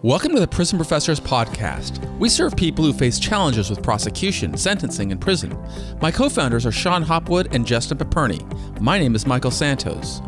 Welcome to the Prison Professors Podcast. We serve people who face challenges with prosecution, sentencing, and prison. My co-founders are Sean Hopwood and Justin Paperny. My name is Michael Santos.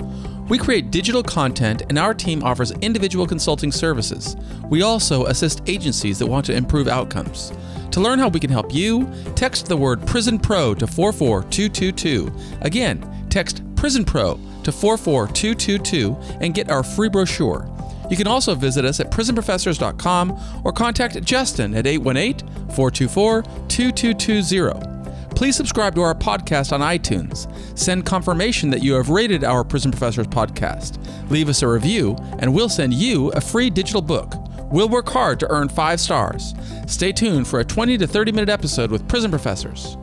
We create digital content, and our team offers individual consulting services. We also assist agencies that want to improve outcomes. To learn how we can help you, text the word PrisonPro to 44222. Again, text PrisonPro to 44222 and get our free brochure. You can also visit us at prisonprofessors.com or contact Justin at 818-424-2220. Please subscribe to our podcast on iTunes. Send confirmation that you have rated our Prison Professors podcast. Leave us a review, and we'll send you a free digital book. We'll work hard to earn 5 stars. Stay tuned for a 20 to 30-minute episode with Prison Professors.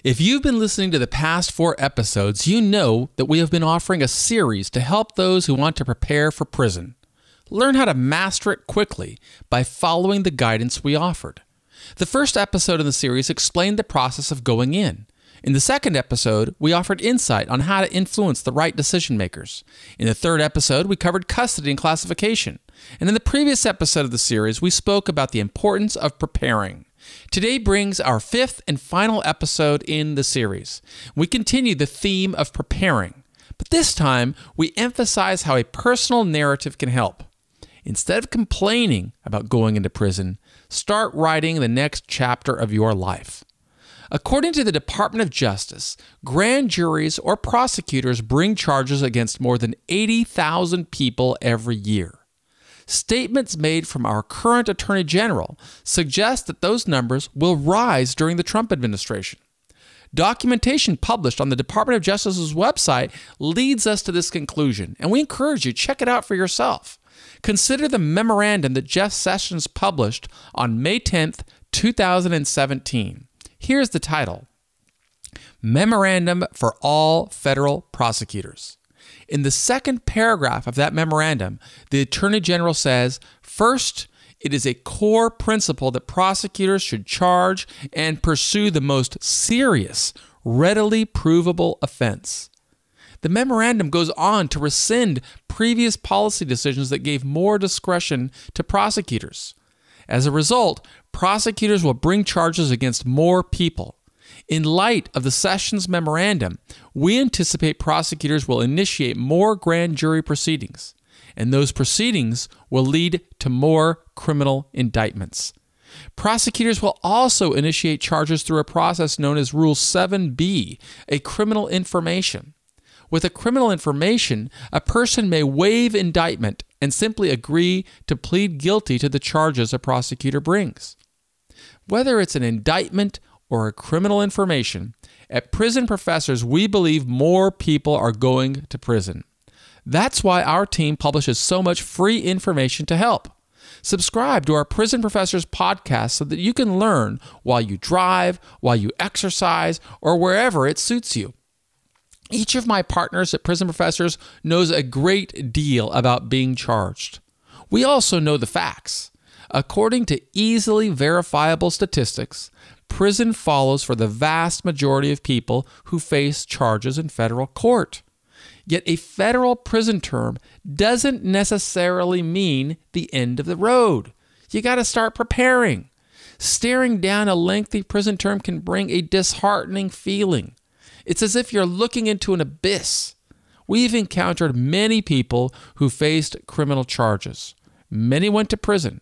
If you've been listening to the past 4 episodes, you know that we have been offering a series to help those who want to prepare for prison. Learn how to master it quickly by following the guidance we offered. The first episode in the series explained the process of going in. In the second episode, we offered insight on how to influence the right decision makers. In the third episode, we covered custody and classification. And in the previous episode of the series, we spoke about the importance of preparing. Today brings our 5th and final episode in the series. We continue the theme of preparing, but this time we emphasize how a personal narrative can help. Instead of complaining about going into prison, start writing the next chapter of your life. According to the Department of Justice, grand juries or prosecutors bring charges against more than 80,000 people every year. Statements made from our current Attorney General suggest that those numbers will rise during the Trump administration. Documentation published on the Department of Justice's website leads us to this conclusion, and we encourage you to check it out for yourself. Consider the memorandum that Jeff Sessions published on May 10th, 2017. Here's the title: Memorandum for All Federal Prosecutors. In the second paragraph of that memorandum, the Attorney General says, first, it is a core principle that prosecutors should charge and pursue the most serious, readily provable offense. The memorandum goes on to rescind previous policy decisions that gave more discretion to prosecutors. As a result, prosecutors will bring charges against more people. In light of the Sessions memorandum, we anticipate prosecutors will initiate more grand jury proceedings, and those proceedings will lead to more criminal indictments. Prosecutors will also initiate charges through a process known as Rule 7B, a criminal information. With a criminal information, a person may waive indictment and simply agree to plead guilty to the charges a prosecutor brings. Whether it's an indictment or a criminal information, at Prison Professors, we believe more people are going to prison. That's why our team publishes so much free information to help. Subscribe to our Prison Professors podcast so that you can learn while you drive, while you exercise, or wherever it suits you. Each of my partners at Prison Professors knows a great deal about being charged. We also know the facts. According to easily verifiable statistics, prison follows for the vast majority of people who face charges in federal court. Yet a federal prison term doesn't necessarily mean the end of the road. You got to start preparing. Staring down a lengthy prison term can bring a disheartening feeling. It's as if you're looking into an abyss. We've encountered many people who faced criminal charges. Many went to prison.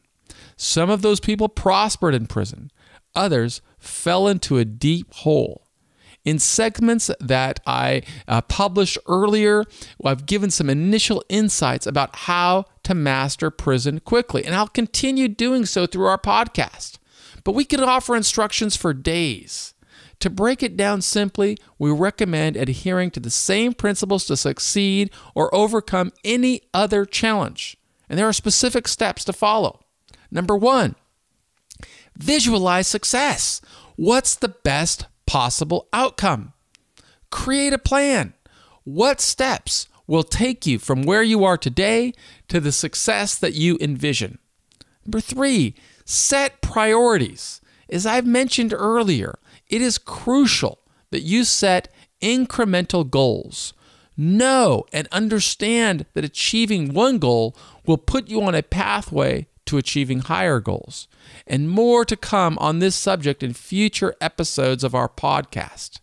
Some of those people prospered in prison. Others fell into a deep hole. In segments that I published earlier, I've given some initial insights about how to master prison quickly, and I'll continue doing so through our podcast. But we can offer instructions for days. To break it down simply, we recommend adhering to the same principles to succeed or overcome any other challenge. And there are specific steps to follow. Number 1, visualize success. What's the best possible outcome? Create a plan. What steps will take you from where you are today to the success that you envision? Number 3, set priorities. As I've mentioned earlier, it is crucial that you set incremental goals. Know and understand that achieving one goal will put you on a pathway to achieving higher goals. And more to come on this subject in future episodes of our podcast.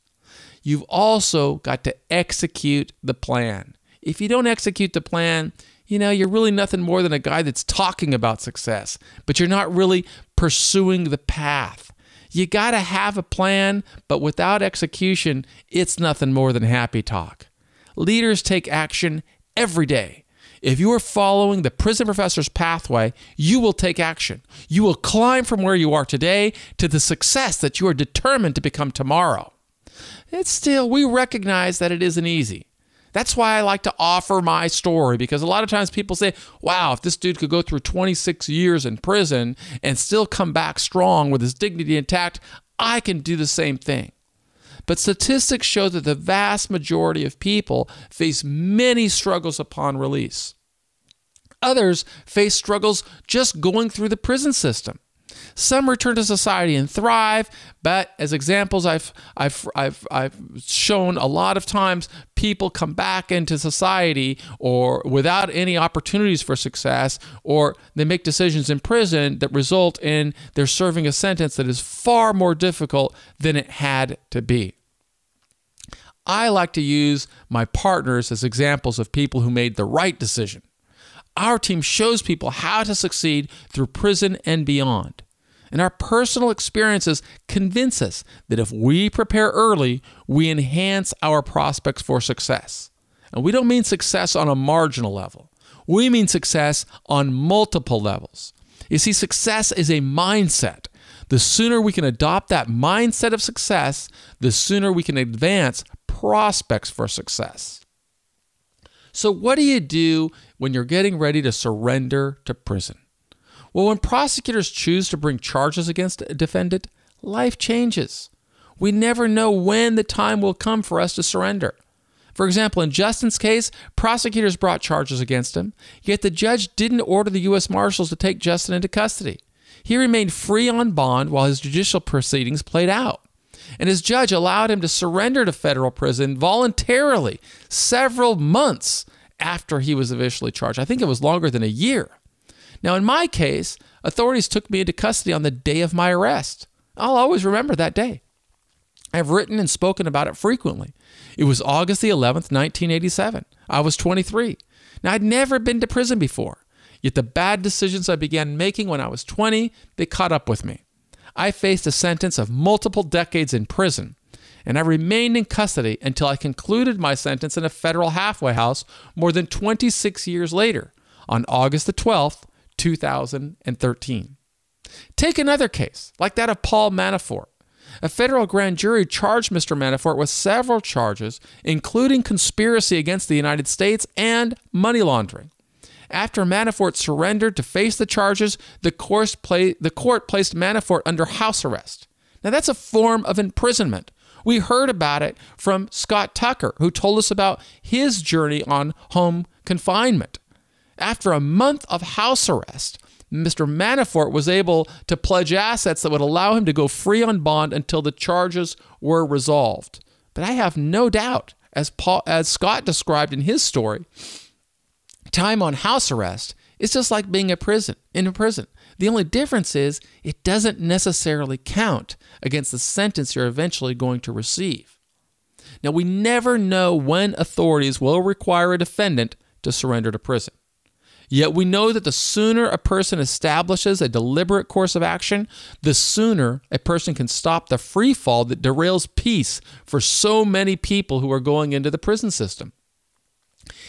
You've also got to execute the plan. If you don't execute the plan, you're really nothing more than a guy that's talking about success, but you're not really pursuing the path. You got to have a plan, but without execution, it's nothing more than happy talk. Leaders take action every day. If you are following the Prison Professor's pathway, you will take action. You will climb from where you are today to the success that you are determined to become tomorrow. We recognize that it isn't easy. That's why I like to offer my story, because a lot of times people say, wow, if this dude could go through 26 years in prison and still come back strong with his dignity intact, I can do the same thing. But statistics show that the vast majority of people face many struggles upon release. Others face struggles just going through the prison system. Some return to society and thrive, but as examples I've shown a lot of times, people come back into society or without any opportunities for success, or they make decisions in prison that result in their serving a sentence that is far more difficult than it had to be. I like to use my partners as examples of people who made the right decision. Our team shows people how to succeed through prison and beyond. And our personal experiences convince us that if we prepare early, we enhance our prospects for success. And we don't mean success on a marginal level. We mean success on multiple levels. You see, success is a mindset. The sooner we can adopt that mindset of success, the sooner we can advance prospects for success. So what do you do when you're getting ready to surrender to prison? Well, when prosecutors choose to bring charges against a defendant, life changes. We never know when the time will come for us to surrender. For example, in Justin's case, prosecutors brought charges against him, yet the judge didn't order the U.S. Marshals to take Justin into custody. He remained free on bond while his judicial proceedings played out. And his judge allowed him to surrender to federal prison voluntarily several months after he was officially charged. I think it was longer than a year. Now, in my case, authorities took me into custody on the day of my arrest. I'll always remember that day. I've written and spoken about it frequently. It was August the 11th, 1987. I was 23. Now, I'd never been to prison before, yet the bad decisions I began making when I was 20, they caught up with me. I faced a sentence of multiple decades in prison, and I remained in custody until I concluded my sentence in a federal halfway house more than 26 years later, on August the 12th, 2013. Take another case, like that of Paul Manafort. A federal grand jury charged Mr. Manafort with several charges, including conspiracy against the United States and money laundering. After Manafort surrendered to face the charges, the court placed Manafort under house arrest. Now, that's a form of imprisonment. We heard about it from Scott Tucker, who told us about his journey on home confinement. After a month of house arrest, Mr. Manafort was able to pledge assets that would allow him to go free on bond until the charges were resolved. But I have no doubt, as Scott described in his story, time on house arrest is just like being in a prison. The only difference is it doesn't necessarily count against the sentence you're eventually going to receive. Now, we never know when authorities will require a defendant to surrender to prison. Yet we know that the sooner a person establishes a deliberate course of action, the sooner a person can stop the free fall that derails peace for so many people who are going into the prison system.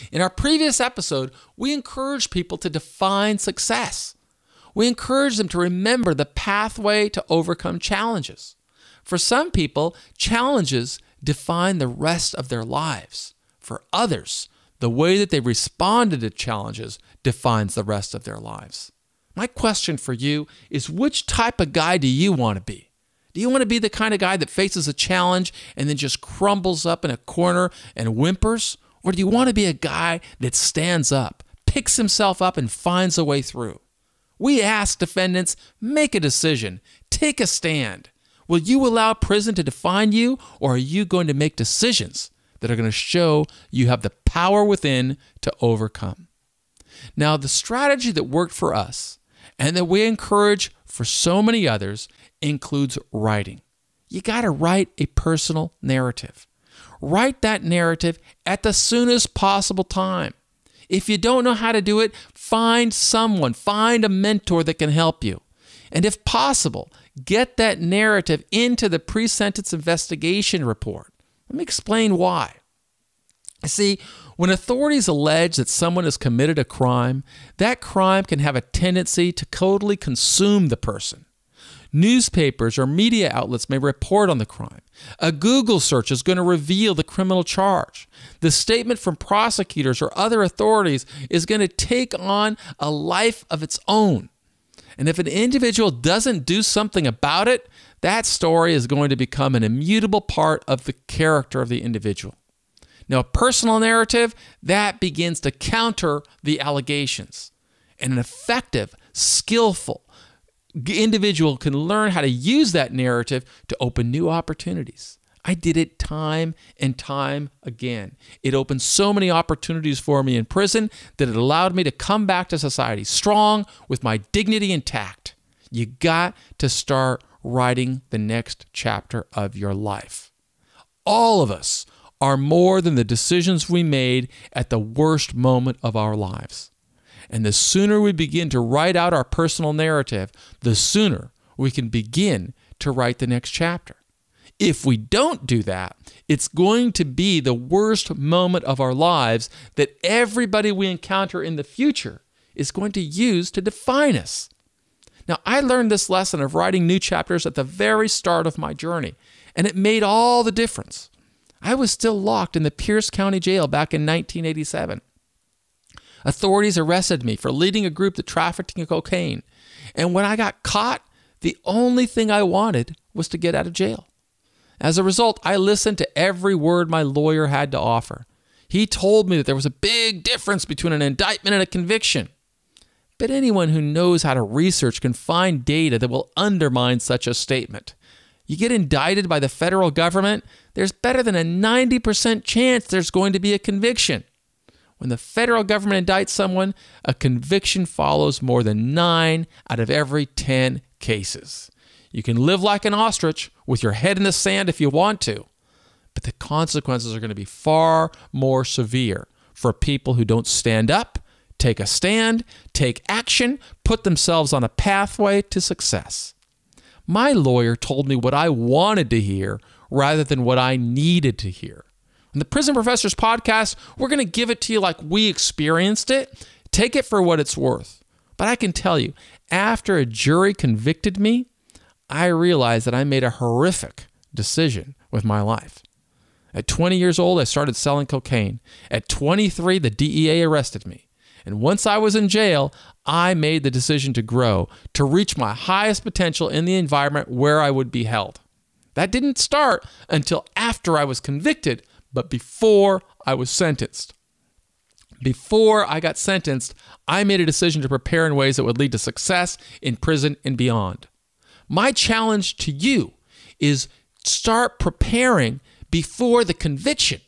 In our previous episode, we encourage people to define success. We encourage them to remember the pathway to overcome challenges. For some people, challenges define the rest of their lives. For others, the way that they responded to challenges defines the rest of their lives. My question for you is, which type of guy do you want to be? Do you want to be the kind of guy that faces a challenge and then just crumbles up in a corner and whimpers? Or do you want to be a guy that stands up, picks himself up, and finds a way through? We ask defendants, make a decision, take a stand. Will you allow prison to define you, or are you going to make decisions that are going to show you have the power within to overcome. Now, the strategy that worked for us and that we encourage for so many others includes writing. You got to write a personal narrative. Write that narrative at the soonest possible time. If you don't know how to do it, find someone, find a mentor that can help you. And if possible, get that narrative into the pre-sentence investigation report. Let me explain why. See, when authorities allege that someone has committed a crime, that crime can have a tendency to totally consume the person. Newspapers or media outlets may report on the crime. A Google search is going to reveal the criminal charge. The statement from prosecutors or other authorities is going to take on a life of its own. And if an individual doesn't do something about it, that story is going to become an immutable part of the character of the individual. Now, a personal narrative, that begins to counter the allegations. And an effective, skillful individual can learn how to use that narrative to open new opportunities. I did it time and time again. It opened so many opportunities for me in prison that it allowed me to come back to society strong with my dignity intact. You got to start writing the next chapter of your life. All of us are more than the decisions we made at the worst moment of our lives. And the sooner we begin to write out our personal narrative, the sooner we can begin to write the next chapter. If we don't do that, it's going to be the worst moment of our lives that everybody we encounter in the future is going to use to define us. Now, I learned this lesson of writing new chapters at the very start of my journey, and it made all the difference. I was still locked in the Pierce County Jail back in 1987. Authorities arrested me for leading a group that trafficked in cocaine. And when I got caught, the only thing I wanted was to get out of jail. As a result, I listened to every word my lawyer had to offer. He told me that there was a big difference between an indictment and a conviction. But anyone who knows how to research can find data that will undermine such a statement. You get indicted by the federal government, there's better than a 90% chance there's going to be a conviction. When the federal government indicts someone, a conviction follows more than 9 out of every 10 cases. You can live like an ostrich with your head in the sand if you want to, but the consequences are going to be far more severe for people who don't stand up, take a stand, take action, put themselves on a pathway to success. My lawyer told me what I wanted to hear rather than what I needed to hear. On the Prison Professors podcast, we're going to give it to you like we experienced it. Take it for what it's worth. But I can tell you, after a jury convicted me, I realized that I made a horrific decision with my life. At 20 years old, I started selling cocaine. At 23, the DEA arrested me. And once I was in jail, I made the decision to grow, to reach my highest potential in the environment where I would be held. That didn't start until after I was convicted, but before I was sentenced. Before I got sentenced, I made a decision to prepare in ways that would lead to success in prison and beyond. My challenge to you is start preparing before the conviction.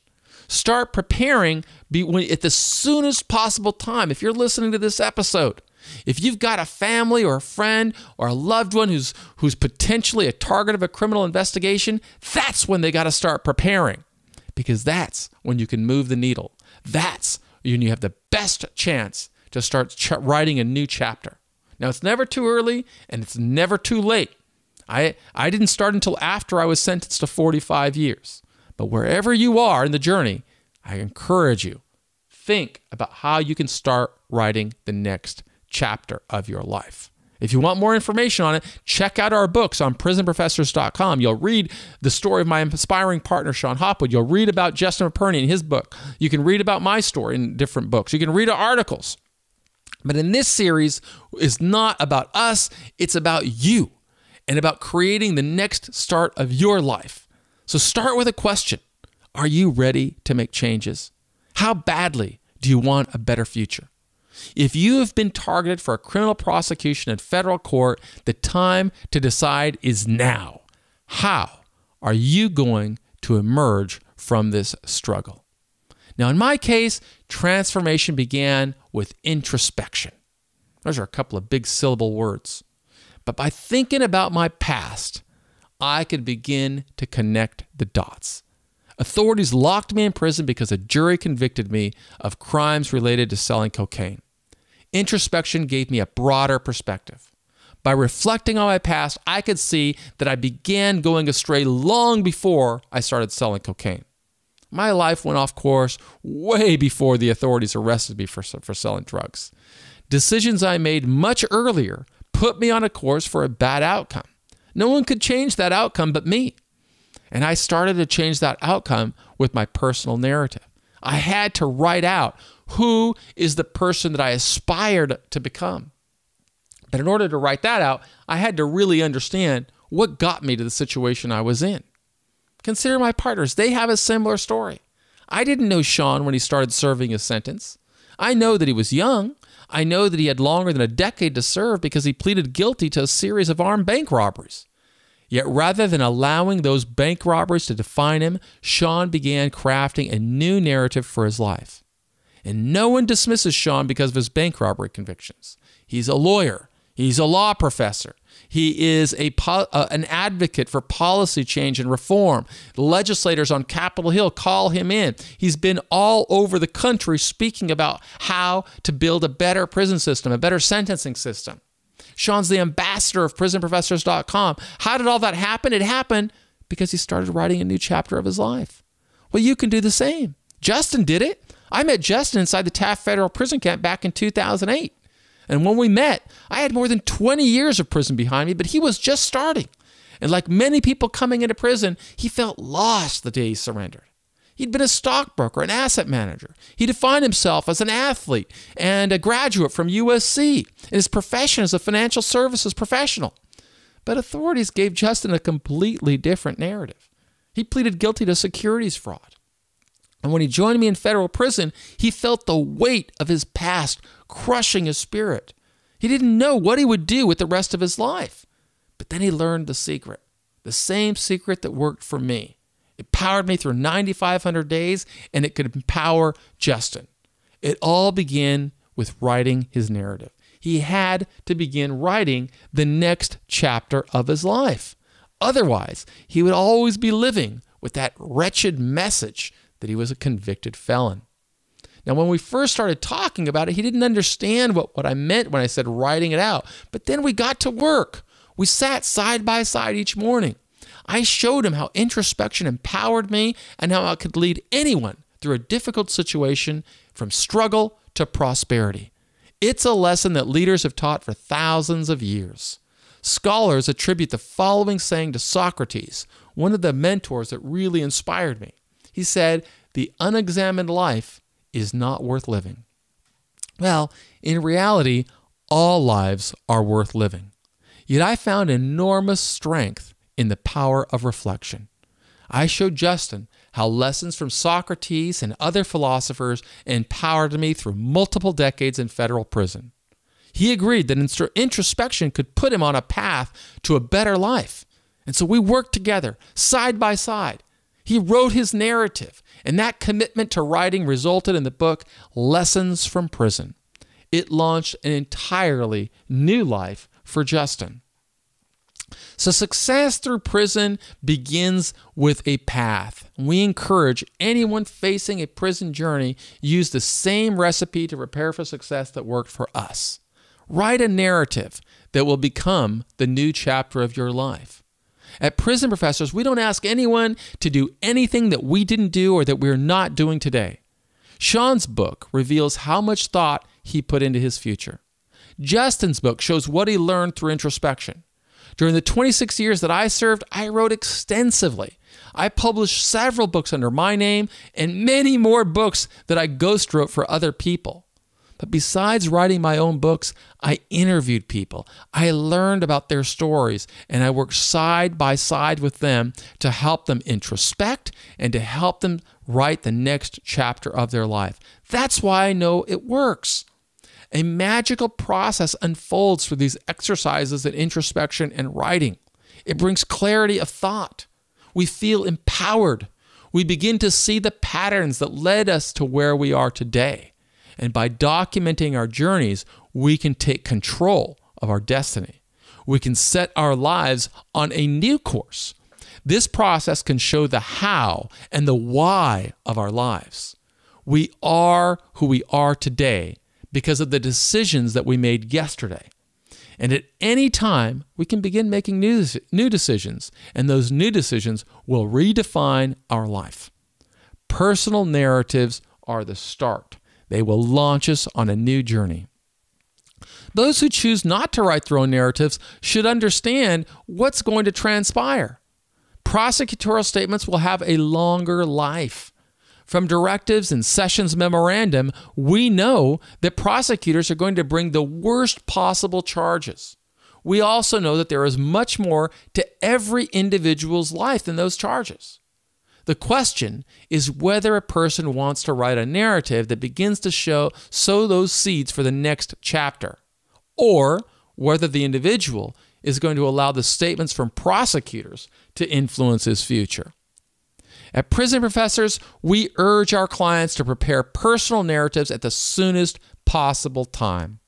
Start preparing at the soonest possible time. If you're listening to this episode, if you've got a family or a friend or a loved one who's potentially a target of a criminal investigation, that's when they got to start preparing, because that's when you can move the needle. That's when you have the best chance to start writing a new chapter. Now, it's never too early and it's never too late. I didn't start until after I was sentenced to 45 years. But wherever you are in the journey, I encourage you, think about how you can start writing the next chapter of your life. If you want more information on it, check out our books on prisonprofessors.com. You'll read the story of my inspiring partner, Sean Hopwood. You'll read about Justin McPerney in his book. You can read about my story in different books. You can read articles. But in this series, it's not about us, it's about you and about creating the next start of your life. So start with a question. Are you ready to make changes? How badly do you want a better future? If you have been targeted for a criminal prosecution in federal court, the time to decide is now. How are you going to emerge from this struggle. Now, in my case, transformation began with introspection. Those are a couple of big syllable words. But by thinking about my past, I could begin to connect the dots. Authorities locked me in prison because a jury convicted me of crimes related to selling cocaine. Introspection gave me a broader perspective. By reflecting on my past, I could see that I began going astray long before I started selling cocaine. My life went off course way before the authorities arrested me for selling drugs. Decisions I made much earlier put me on a course for a bad outcome. No one could change that outcome but me. And I started to change that outcome with my personal narrative. I had to write out who is the person that I aspired to become. But in order to write that out, I had to really understand what got me to the situation I was in. Consider my partners. They have a similar story. I didn't know Sean when he started serving his sentence. I know that he was young. I know that he had longer than a decade to serve because he pleaded guilty to a series of armed bank robberies. Yet rather than allowing those bank robberies to define him, Sean began crafting a new narrative for his life. And no one dismisses Sean because of his bank robbery convictions. He's a lawyer. He's a law professor. He is an advocate for policy change and reform. The legislators on Capitol Hill call him in. He's been all over the country speaking about how to build a better prison system, a better sentencing system. Sean's the ambassador of prisonprofessors.com. How did all that happen? It happened because he started writing a new chapter of his life. Well, you can do the same. Justin did it. I met Justin inside the Taft Federal Prison Camp back in 2008. And when we met, I had more than 20 years of prison behind me, but he was just starting. And like many people coming into prison, he felt lost the day he surrendered. He'd been a stockbroker, an asset manager. He defined himself as an athlete and a graduate from USC, and his profession as a financial services professional. But authorities gave Justin a completely different narrative. He pleaded guilty to securities fraud. And when he joined me in federal prison, he felt the weight of his past crushing his spirit. He didn't know what he would do with the rest of his life. But then he learned the secret, the same secret that worked for me. It powered me through 9,500 days, and it could empower Justin. It all began with writing his narrative. He had to begin writing the next chapter of his life. Otherwise, he would always be living with that wretched message that he was a convicted felon. Now, when we first started talking about it, he didn't understand what I meant when I said writing it out. But then we got to work. We sat side by side each morning. I showed him how introspection empowered me and how I could lead anyone through a difficult situation from struggle to prosperity. It's a lesson that leaders have taught for thousands of years. Scholars attribute the following saying to Socrates, one of the mentors that really inspired me. He said, "The unexamined life is not worth living." Well, in reality, all lives are worth living. Yet I found enormous strength in the power of reflection. I showed Justin how lessons from Socrates and other philosophers empowered me through multiple decades in federal prison. He agreed that introspection could put him on a path to a better life. And so we worked together, side by side. He wrote his narrative, and that commitment to writing resulted in the book Lessons from Prison. It launched an entirely new life for Justin. So success through prison begins with a path. We encourage anyone facing a prison journey use the same recipe to prepare for success that worked for us. Write a narrative that will become the new chapter of your life. At Prison Professors, we don't ask anyone to do anything that we didn't do or that we're not doing today. Sean's book reveals how much thought he put into his future. Justin's book shows what he learned through introspection. During the 26 years that I served, I wrote extensively. I published several books under my name and many more books that I ghost wrote for other people. But besides writing my own books, I interviewed people. I learned about their stories, and I worked side by side with them to help them introspect and to help them write the next chapter of their life. That's why I know it works. A magical process unfolds through these exercises in introspection and writing. It brings clarity of thought. We feel empowered. We begin to see the patterns that led us to where we are today. And by documenting our journeys, we can take control of our destiny. We can set our lives on a new course. This process can show the how and the why of our lives. We are who we are today because of the decisions that we made yesterday. And at any time, we can begin making new decisions, and those new decisions will redefine our life. Personal narratives are the start. They will launch us on a new journey. Those who choose not to write their own narratives should understand what's going to transpire. Prosecutorial statements will have a longer life. From directives and Sessions Memorandum, we know that prosecutors are going to bring the worst possible charges. We also know that there is much more to every individual's life than those charges. The question is whether a person wants to write a narrative that begins to sow those seeds for the next chapter, or whether the individual is going to allow the statements from prosecutors to influence his future. At Prison Professors, we urge our clients to prepare personal narratives at the soonest possible time.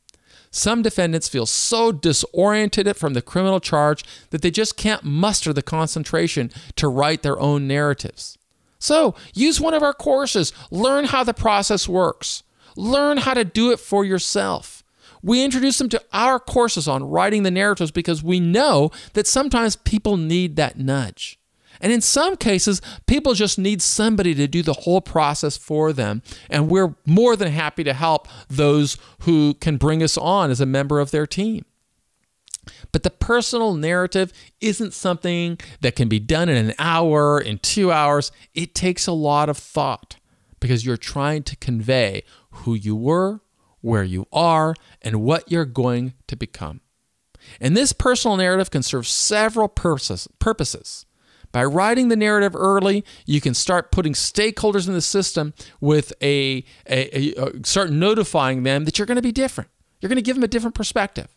Some defendants feel so disoriented from the criminal charge that they just can't muster the concentration to write their own narratives. So, use one of our courses. Learn how the process works. Learn how to do it for yourself. We introduce them to our courses on writing the narratives because we know that sometimes people need that nudge. And in some cases, people just need somebody to do the whole process for them. And we're more than happy to help those who can bring us on as a member of their team. But the personal narrative isn't something that can be done in an hour, in 2 hours. It takes a lot of thought because you're trying to convey who you were, where you are, and what you're going to become. And this personal narrative can serve several purposes. By writing the narrative early, you can start putting stakeholders in the system with start notifying them that you're going to be different. You're going to give them a different perspective.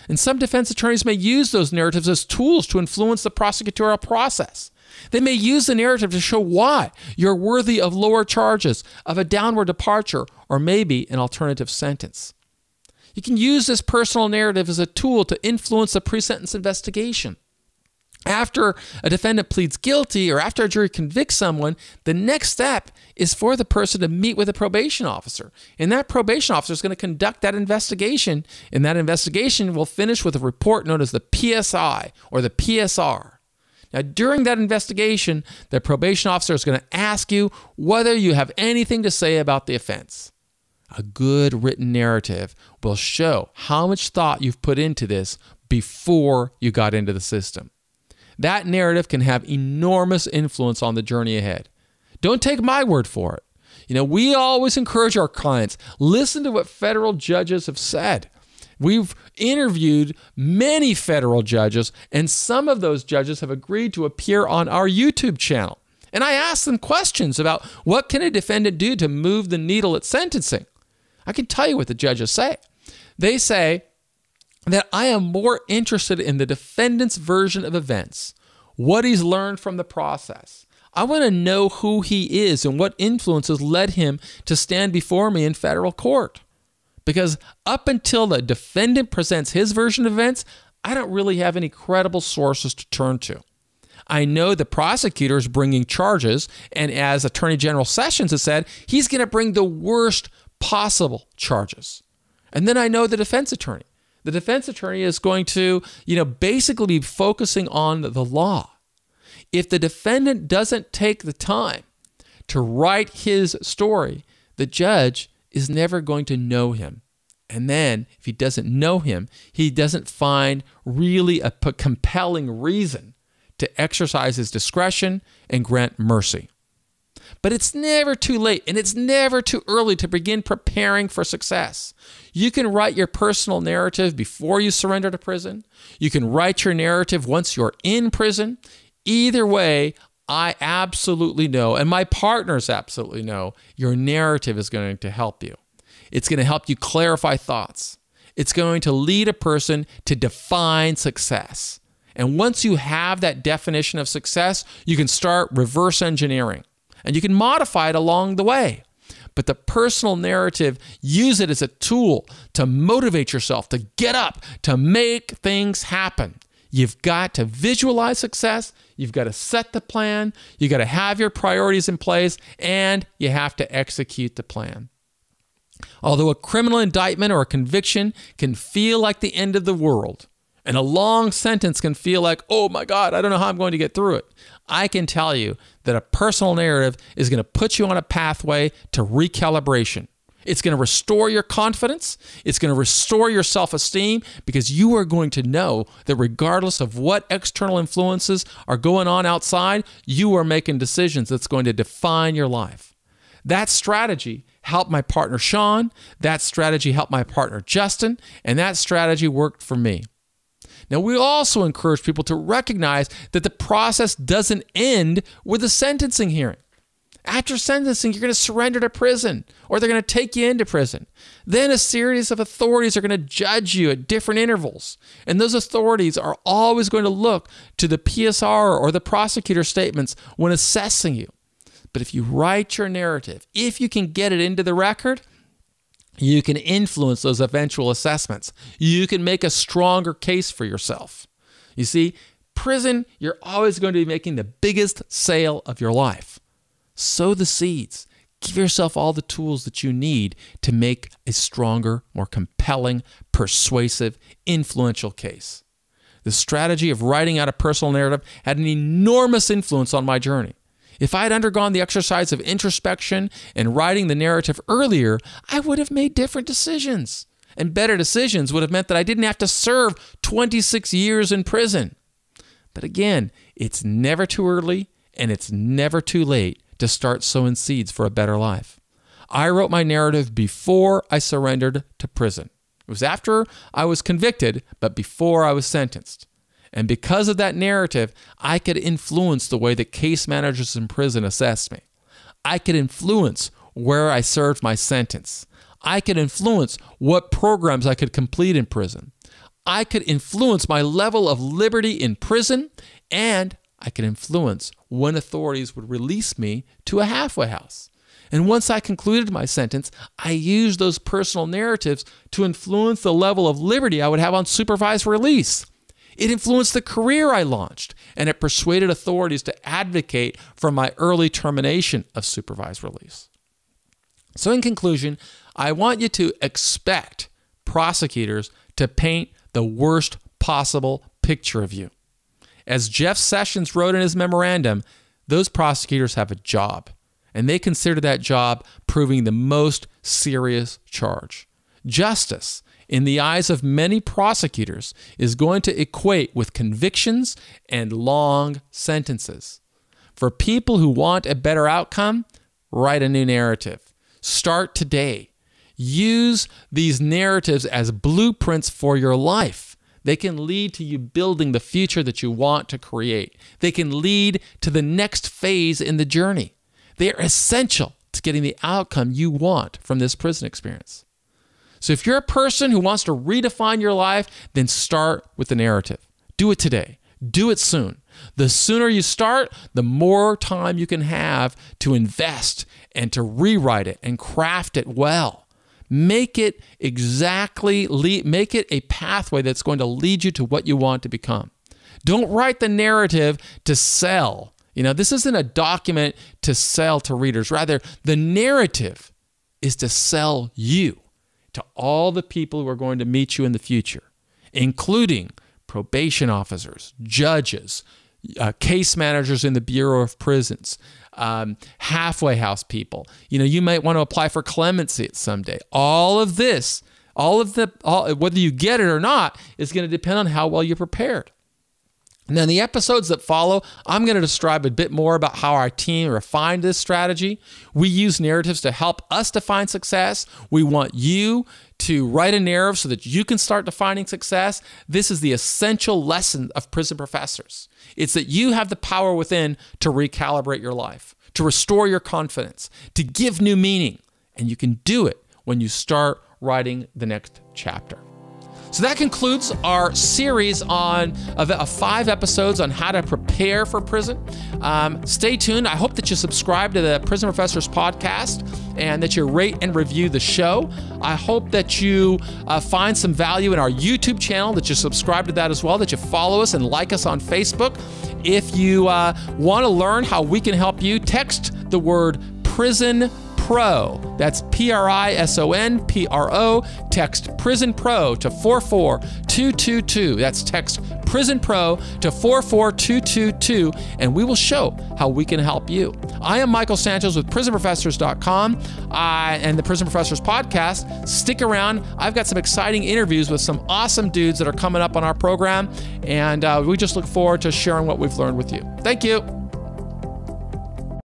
And some defense attorneys may use those narratives as tools to influence the prosecutorial process. They may use the narrative to show why you're worthy of lower charges, of a downward departure, or maybe an alternative sentence. You can use this personal narrative as a tool to influence the pre-sentence investigation. After a defendant pleads guilty or after a jury convicts someone, the next step is for the person to meet with a probation officer. And that probation officer is going to conduct that investigation. And that investigation will finish with a report known as the PSI or the PSR. Now, during that investigation, the probation officer is going to ask you whether you have anything to say about the offense. A good written narrative will show how much thought you've put into this before you got into the system. That narrative can have enormous influence on the journey ahead. Don't take my word for it. We always encourage our clients, listen to what federal judges have said. We've interviewed many federal judges, and some of those judges have agreed to appear on our YouTube channel. And I ask them questions about what can a defendant do to move the needle at sentencing. I can tell you what the judges say. They say that I am more interested in the defendant's version of events, what he's learned from the process. I want to know who he is and what influences led him to stand before me in federal court. Because up until the defendant presents his version of events, I don't really have any credible sources to turn to. I know the prosecutor is bringing charges, and as Attorney General Sessions has said, he's going to bring the worst possible charges. And then I know the defense attorney. The defense attorney is going to, basically be focusing on the law. If the defendant doesn't take the time to write his story, the judge is never going to know him. And then if he doesn't know him, he doesn't find really a compelling reason to exercise his discretion and grant mercy. But it's never too late, and it's never too early to begin preparing for success. You can write your personal narrative before you surrender to prison. You can write your narrative once you're in prison. Either way, I absolutely know, and my partners absolutely know, your narrative is going to help you. It's going to help you clarify thoughts. It's going to lead a person to define success. And once you have that definition of success, you can start reverse engineering. and you can modify it along the way. But the personal narrative, use it as a tool to motivate yourself, to get up, to make things happen. You've got to visualize success. You've got to set the plan. You've got to have your priorities in place, and you have to execute the plan. Although a criminal indictment or a conviction can feel like the end of the world, and a long sentence can feel like, oh my God, I don't know how I'm going to get through it, I can tell you that a personal narrative is going to put you on a pathway to recalibration. It's going to restore your confidence. It's going to restore your self-esteem, because you are going to know that regardless of what external influences are going on outside, you are making decisions that's going to define your life. That strategy helped my partner Sean. That strategy helped my partner Justin. And that strategy worked for me. Now, we also encourage people to recognize that the process doesn't end with a sentencing hearing. After sentencing, you're going to surrender to prison, or they're going to take you into prison. Then a series of authorities are going to judge you at different intervals. And those authorities are always going to look to the PSR or the prosecutor's statements when assessing you. But if you write your narrative, if you can get it into the record, you can influence those eventual assessments. You can make a stronger case for yourself. You see, prison, you're always going to be making the biggest sale of your life. Sow the seeds. Give yourself all the tools that you need to make a stronger, more compelling, persuasive, influential case. The strategy of writing out a personal narrative had an enormous influence on my journey. If I had undergone the exercise of introspection and writing the narrative earlier, I would have made different decisions. And better decisions would have meant that I didn't have to serve 26 years in prison. But again, it's never too early and it's never too late to start sowing seeds for a better life. I wrote my narrative before I surrendered to prison. It was after I was convicted, but before I was sentenced. And because of that narrative, I could influence the way that case managers in prison assessed me. I could influence where I served my sentence. I could influence what programs I could complete in prison. I could influence my level of liberty in prison, and I could influence when authorities would release me to a halfway house. And once I concluded my sentence, I used those personal narratives to influence the level of liberty I would have on supervised release. It influenced the career I launched, and it persuaded authorities to advocate for my early termination of supervised release. So in conclusion, I want you to expect prosecutors to paint the worst possible picture of you. As Jeff Sessions wrote in his memorandum, those prosecutors have a job, and they consider that job proving the most serious charge. Justice, in the eyes of many prosecutors, is going to equate with convictions and long sentences. For people who want a better outcome, write a new narrative. Start today. Use these narratives as blueprints for your life. They can lead to you building the future that you want to create. They can lead to the next phase in the journey. They are essential to getting the outcome you want from this prison experience. So if you're a person who wants to redefine your life, then start with the narrative. Do it today. Do it soon. The sooner you start, the more time you can have to invest and to rewrite it and craft it well. Make it make it a pathway that's going to lead you to what you want to become. Don't write the narrative to sell. This isn't a document to sell to readers. Rather, the narrative is to sell you to all the people who are going to meet you in the future, including probation officers, judges, case managers in the Bureau of Prisons, halfway house people. You might want to apply for clemency someday. All of this, whether you get it or not, is going to depend on how well you're prepared. Now, in the episodes that follow, I'm going to describe a bit more about how our team refined this strategy. We use narratives to help us define success. We want you to write a narrative so that you can start defining success. This is the essential lesson of prison professors. It's that you have the power within to recalibrate your life, to restore your confidence, to give new meaning. And you can do it when you start writing the next chapter. So that concludes our series of 5 episodes on how to prepare prepare for prison. Stay tuned. I hope that you subscribe to the Prison Professors podcast and that you rate and review the show. I hope that you find some value in our YouTube channel, that you subscribe to that as well, that you follow us and like us on Facebook. If you want to learn how we can help you, text the word Prison Pro. That's PRISON PRO. Text Prison Pro to 44222. That's text Prison Pro to 44222, and we will show how we can help you. I am Michael Sanchez with PrisonProfessors.com and the Prison Professors podcast. Stick around. I've got some exciting interviews with some awesome dudes that are coming up on our program, and we just look forward to sharing what we've learned with you. Thank you.